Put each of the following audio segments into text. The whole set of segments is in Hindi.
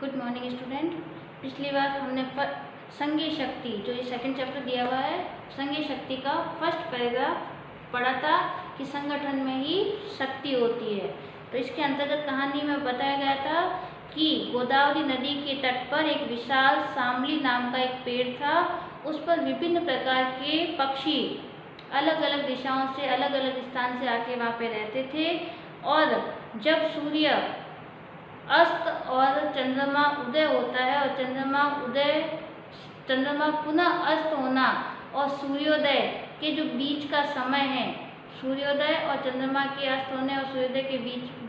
Good morning student. पिछली बार हमने संघीय शक्ति, जो ये सेकंड चैप्टर दिया हुआ है, संघीय शक्ति का फर्स्ट पैराग्राफ पढ़ा था कि संगठन में ही शक्ति होती है। तो इसके अंतर्गत कहानी में बताया गया था कि गोदावरी नदी के तट पर एक विशाल सांबली नाम का एक पेड़ था। उस पर विभिन्न प्रकार के पक्षी अलग अलग दिशाओं से, अलग अलग स्थान से आके वहाँ पे रहते थे। और जब सूर्य अस्त और चंद्रमा उदय होता है और चंद्रमा पुनः अस्त होना और सूर्योदय के जो बीच का समय है, सूर्योदय और चंद्रमा के अस्त होने और सूर्योदय के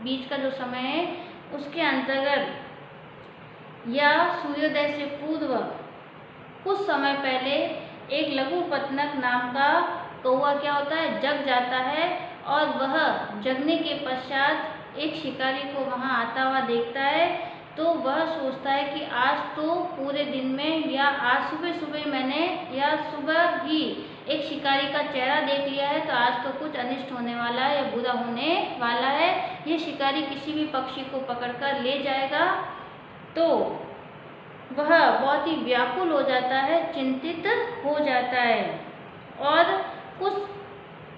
बीच का जो समय है, उसके अंतर्गत या सूर्योदय से पूर्व कुछ समय पहले एक लघु पतनक नाम का कौवा क्या होता है, जग जाता है। और वह जगने के पश्चात एक शिकारी को वहां आता हुआ देखता है। तो वह सोचता है कि आज तो पूरे दिन में या आज सुबह मैंने या सुबह ही एक शिकारी का चेहरा देख लिया है, तो आज तो कुछ अनिष्ट होने वाला है या बुरा होने वाला है। ये शिकारी किसी भी पक्षी को पकड़कर ले जाएगा। तो वह बहुत ही व्याकुल हो जाता है, चिंतित हो जाता है। और कुछ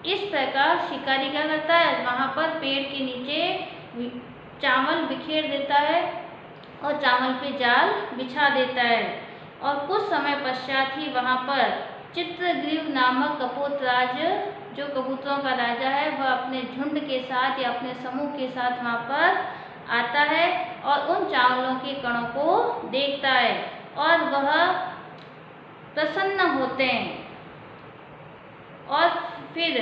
इस प्रकार शिकारी क्या करता है, वहाँ पर पेड़ के नीचे चावल बिखेर देता है और चावल पे जाल बिछा देता है। और कुछ समय पश्चात ही वहाँ पर चित्रग्रीव नामक कपोतराज, जो कबूतरों का राजा है, वह अपने झुंड के साथ या अपने समूह के साथ वहाँ पर आता है और उन चावलों के कणों को देखता है और वह प्रसन्न होते हैं। और फिर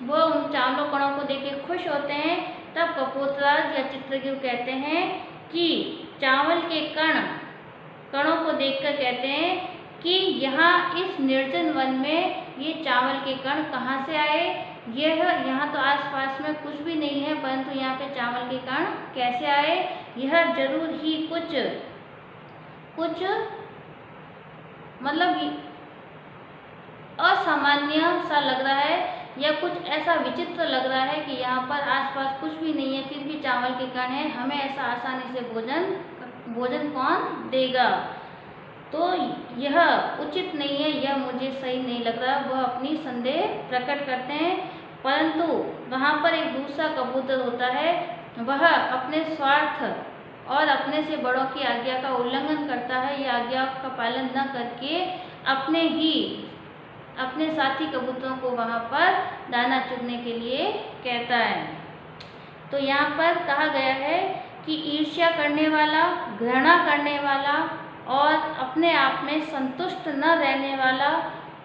वह उन चावलों कणों को देख के खुश होते हैं। तब कपोतराज या चित्रग्रीव कहते हैं कि चावल के कणों को देखकर कहते हैं कि यहाँ इस निर्जन वन में ये चावल के कण कहाँ से आए। यहाँ तो आसपास में कुछ भी नहीं है, परंतु यहाँ पे चावल के कण कैसे आए। यह जरूर ही कुछ मतलब असामान्य सा लग रहा है या कुछ ऐसा विचित्र लग रहा है कि यहाँ पर आसपास कुछ भी नहीं है, फिर भी चावल के कण है। हमें ऐसा आसानी से भोजन कौन देगा। तो यह उचित नहीं है, यह मुझे सही नहीं लग रहा। वह अपनी संदेह प्रकट करते हैं। परंतु वहाँ पर एक दूसरा कबूतर होता है, वह अपने स्वार्थ और अपने से बड़ों की आज्ञा का उल्लंघन करता है। यह आज्ञा का पालन न करके अपने साथी कबूतरों को वहाँ पर दाना चुगने के लिए कहता है। तो यहाँ पर कहा गया है कि ईर्ष्या करने वाला, घृणा करने वाला और अपने आप में संतुष्ट न रहने वाला,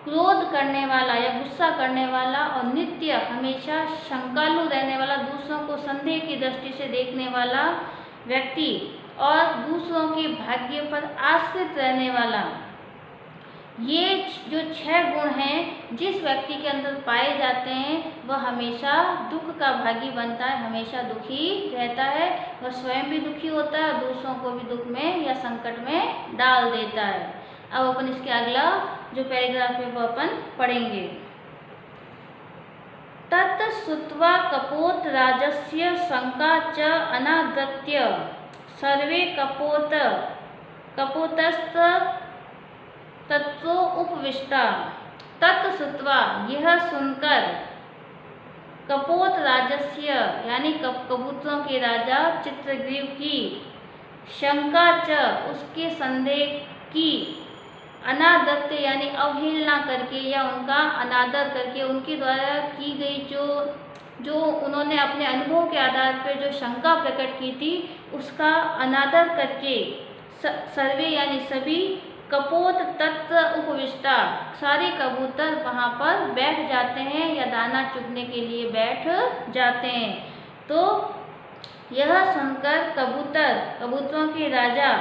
क्रोध करने वाला या गुस्सा करने वाला और नित्य हमेशा शंकालु रहने वाला, दूसरों को संदेह की दृष्टि से देखने वाला व्यक्ति और दूसरों के भाग्य पर आश्रित रहने वाला, ये जो 6 गुण हैं जिस व्यक्ति के अंदर पाए जाते हैं, वह हमेशा दुख का भागी बनता है, हमेशा दुखी रहता है। वह स्वयं भी दुखी होता है और दूसरों को भी दुख में या संकट में डाल देता है। अब अपन इसके अगला जो पैराग्राफ है वो अपन पढ़ेंगे। तत् श्रुत्वा कपोतराजस्य शंका च अनादृत्य सर्वे कपोतस्त तत्व उपविष्टा। तत् श्रुत्वा, यह सुनकर, कपोत राजस्य यानी कबूतरों के राजा चित्रग्रीव की, शंका च उसके संदेह की, अनादत्य यानी अवहेलना करके या उनका अनादर करके, उनके द्वारा की गई जो उन्होंने अपने अनुभव के आधार पर जो शंका प्रकट की थी, उसका अनादर करके सर्वे यानी सभी, कपोत तत्व उपविष्टा, सारे कबूतर वहाँ पर बैठ जाते हैं या दाना चुगने के लिए बैठ जाते हैं। तो यह सुनकर कबूतरों के राजा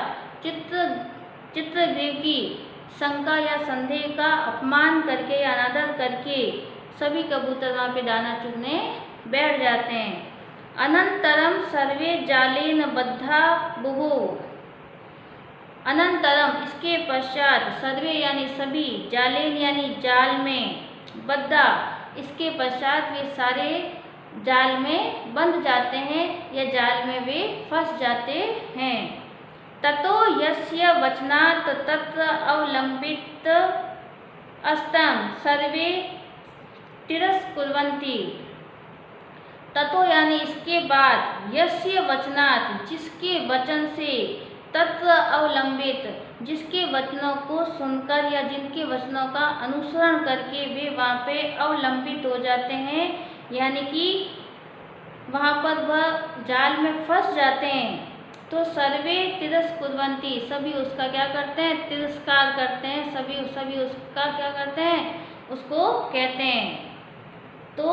चित्रग्रीव की शंका या संदेह का अपमान करके या अनादर करके सभी कबूतर वहाँ पे दाना चुगने बैठ जाते हैं। अनंतरम सर्वे जालेन बद्धा बुभुः। अनंतरम इसके पश्चात, सर्वे यानी सभी, जालेन यानी जाल में, बद्धा इसके पश्चात वे सारे जाल में बंध जाते हैं या जाल में वे फंस जाते हैं। ततो यस्य वचनात् तत्र अवलंबित अस्तं सर्वे तिरस्कुर्वन्ति। ततो यानी इसके बाद, यस्य वचनात् जिसके वचन से, तत्र अवलंबित जिसके वचनों को सुनकर या जिनके वचनों का अनुसरण करके वे वहाँ पे अवलंबित हो जाते हैं, यानी कि वहाँ पर वह जाल में फंस जाते हैं। तो सर्वे तिरस्कुर्वन्ति, सभी उसका क्या करते हैं, तिरस्कार करते हैं, सभी उसका क्या करते हैं, उसको कहते हैं। तो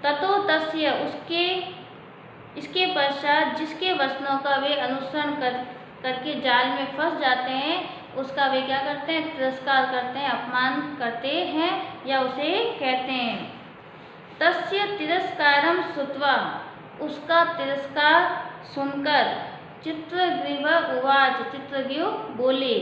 ततो तस्य इसके पश्चात जिसके वचनों का वे अनुसरण करके जाल में फंस जाते हैं, उसका वे क्या करते हैं, तिरस्कार करते हैं, अपमान करते हैं या उसे कहते हैं। तस्य तिरस्कारं श्रुत्वा, उसका तिरस्कार सुनकर, चित्रग्रीव उवाच, चित्रग्रीव बोले,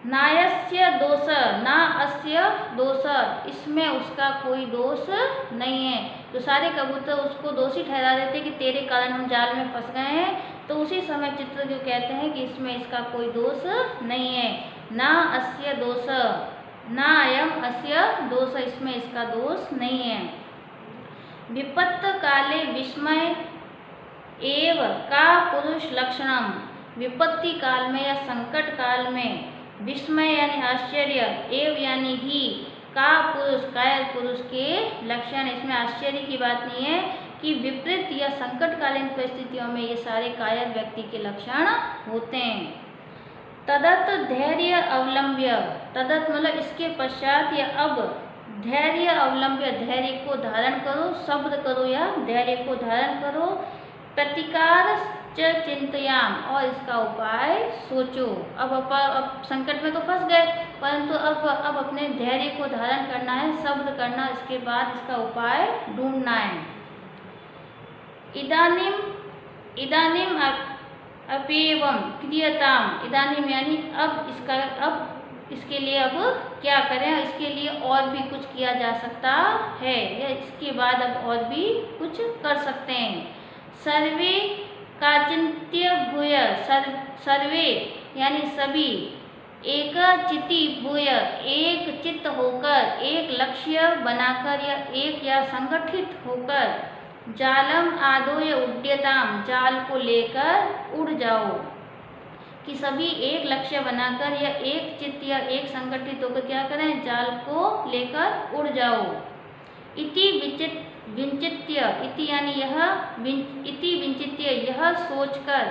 नायस्य दोष ना अस्य दोष, इसमें उसका कोई दोष नहीं है। तो सारे कबूतर उसको दोषी ठहरा देते कि तेरे कारण हम जाल में फंस गए हैं। तो उसी समय चित्रग्रीव कहते हैं कि इसमें इसका कोई दोष नहीं है। ना अस्य दोष, ना अयम अस्य दोष, इसमें इसका दोष नहीं है। विपत्त काले विस्मय एव का पुरुष लक्षणम, विपत्ति काल में या संकट काल में विस्मय यानी आश्चर्य, एव यानी ही, का पुरुष कायर पुरुष के लक्षण, इसमें आश्चर्य की बात नहीं है कि विपरीत या संकटकालीन परिस्थितियों में ये सारे कायर व्यक्ति के लक्षण होते हैं। तदत धैर्य अवलंब्य, तदत मतलब इसके पश्चात या अब, धैर्य अवलंब्य धैर्य को धारण करो, सब्र करो या धैर्य को धारण करो, प्रतिकार च चिंतयाम, और इसका उपाय सोचो। अब संकट में तो फंस गए, परंतु अब अपने धैर्य को धारण करना है, सब्र करना, इसके बाद इसका उपाय ढूंढना है। इदानीम अपेवम क्रियताम, इदानीम यानी अब इसके लिए अब क्या करें, इसके लिए और भी कुछ किया जा सकता है या इसके बाद अब और भी कुछ कर सकते हैं। सर्वे का चिंत्य भूय, सर्वे यानी सभी, एक चिति भूय एक चित्त होकर, एक लक्ष्य बनाकर या एक या संगठित होकर, जालम आदोय उड्यताम, जाल को लेकर उड़ जाओ। कि सभी एक लक्ष्य बनाकर या एक चित्त या एक संगठित होकर क्या करें, जाल को लेकर उड़ जाओ। इति विंचित्य, इति यानी यह, इति विंचित्य यह सोचकर,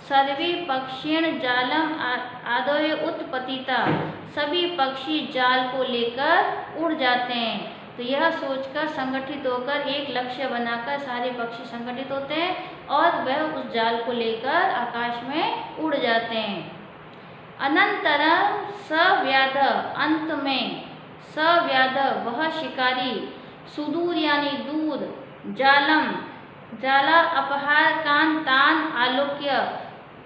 सर्वे पक्षीण जालम आदोय उत्पतिता, सभी पक्षी जाल को लेकर उड़ जाते हैं। तो यह सोचकर संगठित होकर एक लक्ष्य बनाकर सारे पक्षी संगठित होते हैं और वह उस जाल को लेकर आकाश में उड़ जाते हैं। अनंतरम सव्याध, अंत में, सव्याध वह शिकारी, सुदूर यानी दूर, जालम जाला अपहार कान तान आलोक्य,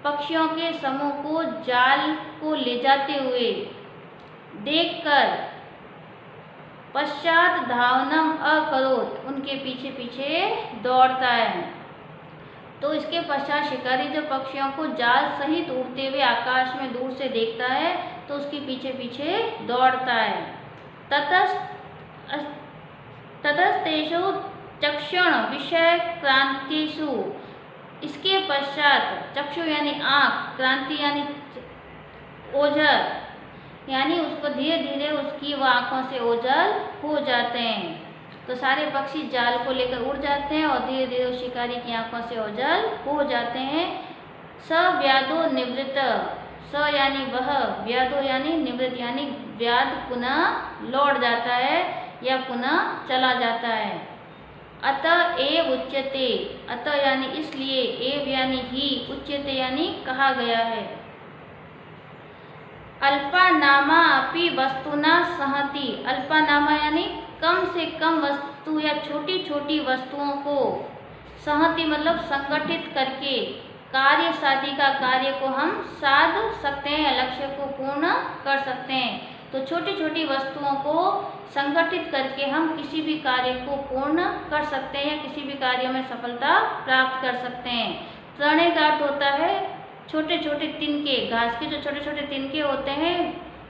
पक्षियों के समूह को जाल को ले जाते हुए देखकर, पश्चात धावनम अकरोत, उनके पीछे पीछे दौड़ता है। तो इसके पश्चात शिकारी जब पक्षियों को जाल सहित उड़ते हुए आकाश में दूर से देखता है तो उसके पीछे पीछे दौड़ता है। ततस्तेषु चक्षुण विषय क्रांतिषु, इसके पश्चात चक्षु यानी आँख, क्रांति यानी ओझल, यानी उसको धीरे धीरे उसकी वो आँखों से ओझल हो जाते हैं। तो सारे पक्षी जाल को लेकर उड़ जाते हैं और धीरे धीरे उस शिकारी की आँखों से ओझल हो जाते हैं। सव्याधो निवृत्त, स यानी वह, व्याधो यानी निवृत्त, यानी व्याध पुनः लौट जाता है या पुनः चला जाता है। अतः एव उच्यते, अतः यानी इसलिए, एव यानी ही, उच्यते यानी कहा गया है। अल्पानामा अपि वस्तुना सहति, अल्पानामा यानी कम से कम वस्तु या छोटी छोटी वस्तुओं को, सहति मतलब संगठित करके, कार्य साधि का कार्य को हम साध सकते हैं या लक्ष्य को पूर्ण कर सकते हैं। तो छोटी छोटी वस्तुओं को संगठित करके हम किसी भी कार्य को पूर्ण कर सकते हैं या किसी भी कार्य में सफलता प्राप्त कर सकते हैं। तृणे का अर्थ होता है छोटे छोटे तिनके, घास के जो छोटे छोटे तिनके होते हैं।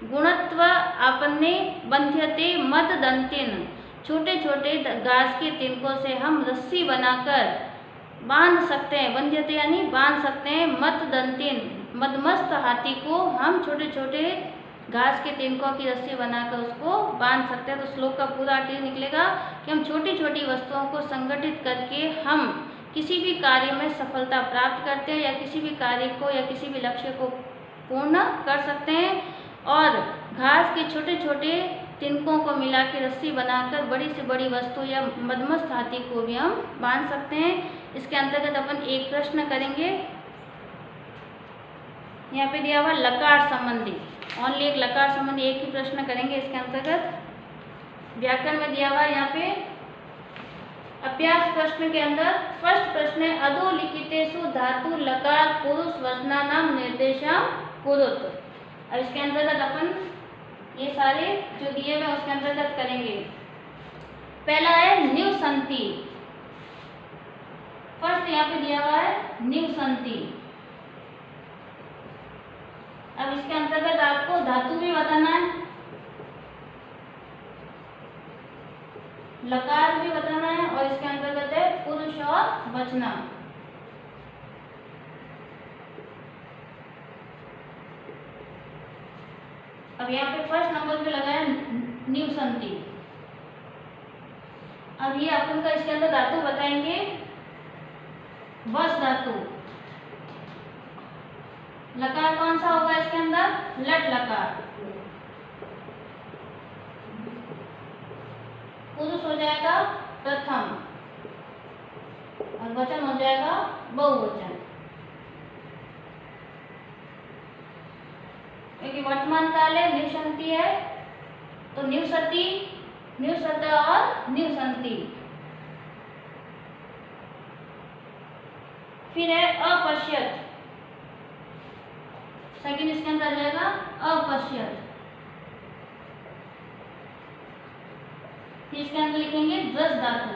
गुणत्व आपन्ने बंध्यते मद दंतेन, छोटे छोटे घास के तिनकों से हम रस्सी बनाकर बांध सकते हैं। बंध्यते यानी बांध सकते हैं। मद दंतेन, मदमस्त हाथी को हम छोटे छोटे घास के तिनकों की रस्सी बनाकर उसको बांध सकते हैं। तो श्लोक का पूरा अर्थ निकलेगा कि हम छोटी छोटी वस्तुओं को संगठित करके हम किसी भी कार्य में सफलता प्राप्त करते हैं या किसी भी कार्य को या किसी भी लक्ष्य को पूर्ण कर सकते हैं। और घास के छोटे छोटे तिनकों को मिला के रस्सी बनाकर बड़ी से बड़ी वस्तु या मदमस्त हाथी को भी हम बांध सकते हैं। इसके अंतर्गत अपन एक प्रश्न करेंगे। यहाँ पे दिया हुआ लकार संबंधी, ओनली एक लकार संबंधी एक ही प्रश्न करेंगे इसके अंतर्गत। व्याकरण में दिया हुआ यहाँ पे अभ्यास प्रश्न के अंदर फर्स्ट प्रश्न है अधोलिखितेषु धातु लकार पुरुष वचनानाम निर्देशम कुरुत। अब इसके अंतर्गत अपन ये सारे जो दिए हुए उसके अंतर्गत करेंगे। पहला है निवसंति। फर्स्ट यहाँ पे दिया हुआ है निवसंति। अब इसके अंतर्गत आपको धातु भी बताना है, लकार भी बताना है और इसके अंतर्गत है पुरुष और वचना। अब यहाँ पे फर्स्ट नंबर पे लगा है निवसंति। अब ये अपन का इसके अंदर धातु बताएंगे वस धातु। लकार कौन सा होगा इसके अंदर? लट लकार। पुरुष हो जाएगा प्रथम और वचन हो जाएगा बहुवचन, क्योंकि वर्तमान काल है, निवसंति है तो निवसति, निवसत और निवसंति। फिर है अपश्यत, सेकंड इसके अंदर आ जाएगा अपश्यत। फिर इसके अंदर लिखेंगे द्रस धातु।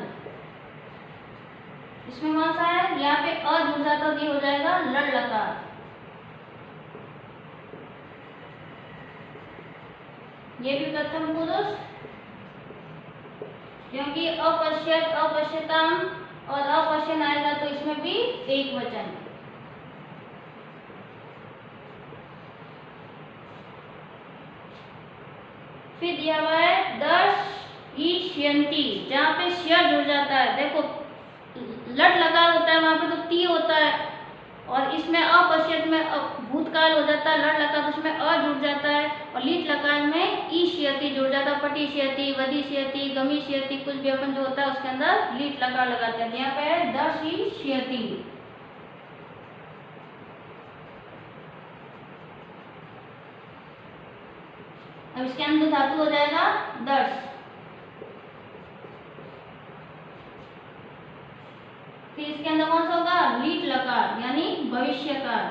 इसमें कौन सा है? यहाँ पे अ जुड़ जाता तो ये हो जाएगा लड़ लकार। ये भी प्रथम पुरुष, क्योंकि अपश्यत अपश्यताम और अपश्यन आएगा तो इसमें भी एक वचन। फिर दिया हुआ है दर्शयन्ति, जहाँ पे श्य जुड़ जाता है। देखो लट लकार होता है वहां पे तो ती होता है, और इसमें अपश्यत में भूतकाल हो जाता है। लट लकार तो उसमें अ जुड़ जाता है, और लीट लकार में ईष्यति जुड़ जाता है। पटिष्यति, वदिष्यति, गमिष्यति, कुछ भी अपन जो होता है उसके अंदर लीट लकार लगाते हैं। यहाँ पे है दर्शयति। अब इसके अंदर धातु हो जाएगा दर्श। फिर इसके अंदर कौन सा होगा? लीट लकार यानी भविष्यकाल।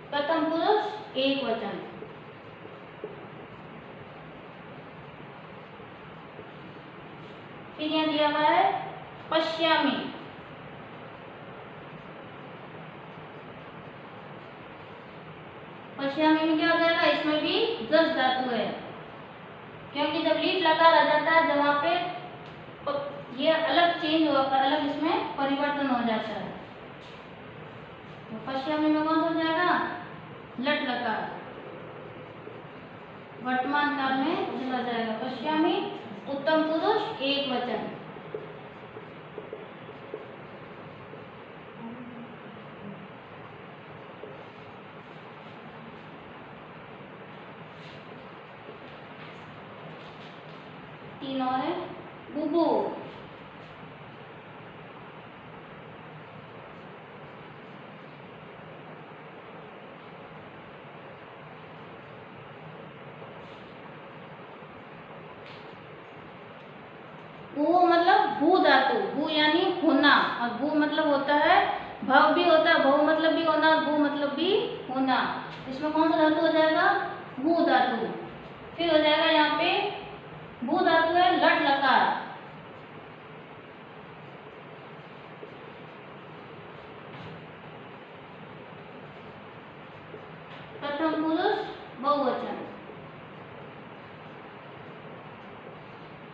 प्रथम पुरुष एक वचन। फिर यहाँ दिया हुआ है पश्यामि। पश्यामि में क्या हो जाएगा? इसमें भी दस धातु है, क्योंकि जब लीट लकार आ जाता है जब वहां पे ये अलग चेंज होकर अलग इसमें परिवर्तन हो जाता है। तो पश्यामि में कौन सा हो जाएगा? लट लकार, वर्तमान काल में चला जाएगा। पश्यामि उत्तम पुरुष एक वचन। तीन और है बुबु। भू मतलब भू धातु, भू यानी होना, और भू मतलब होता है भव भी होता है, भव मतलब भी होना और भू मतलब भी होना। इसमें कौन सा धातु हो जाएगा? भू धातु। फिर हो जाएगा यहाँ पे भू धातु है लट लकार।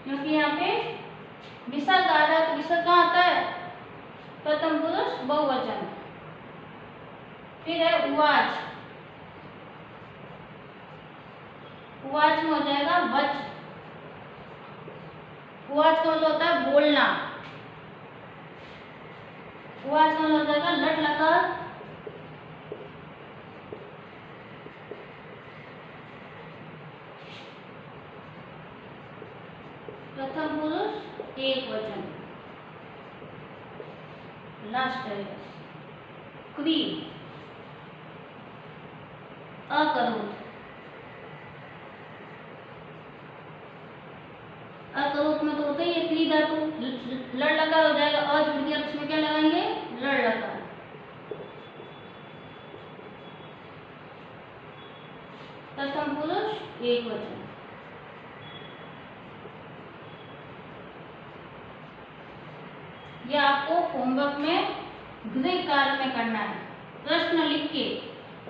क्योंकि यहाँ पे विसर्ग आ रहा है, तो विसर्ग कहाँ आता है? प्रथम पुरुष बहुवचन। फिर है उवाच, उवाच में हो जाएगा वच। उवाच का मतलब होता है बोलना। उवाच का मतलब हो जाएगा लट लकार। प्रथम पुरुष एक वचन। लास्ट है क्री, अकरोत। अकरोत में तो होता ही है क्री धातु, लड़ लगा हो जाएगा, अ जुड़ गया, उसमें क्या लगाएंगे? लड़ लगा। प्रथम पुरुष एक वचन। ये आपको होमवर्क में गृह कार्य में करना है, प्रश्न लिख के।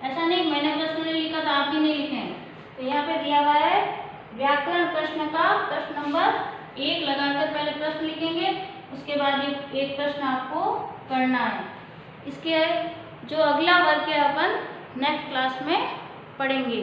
ऐसा नहीं मैंने प्रश्न नहीं लिखा तो आप भी नहीं लिखें। तो यहाँ पे दिया हुआ है व्याकरण प्रश्न का प्रश्न नंबर 1 लगाकर पहले प्रश्न लिखेंगे, उसके बाद एक प्रश्न आपको करना है। इसके जो अगला वर्ग है अपन नेक्स्ट क्लास में पढ़ेंगे।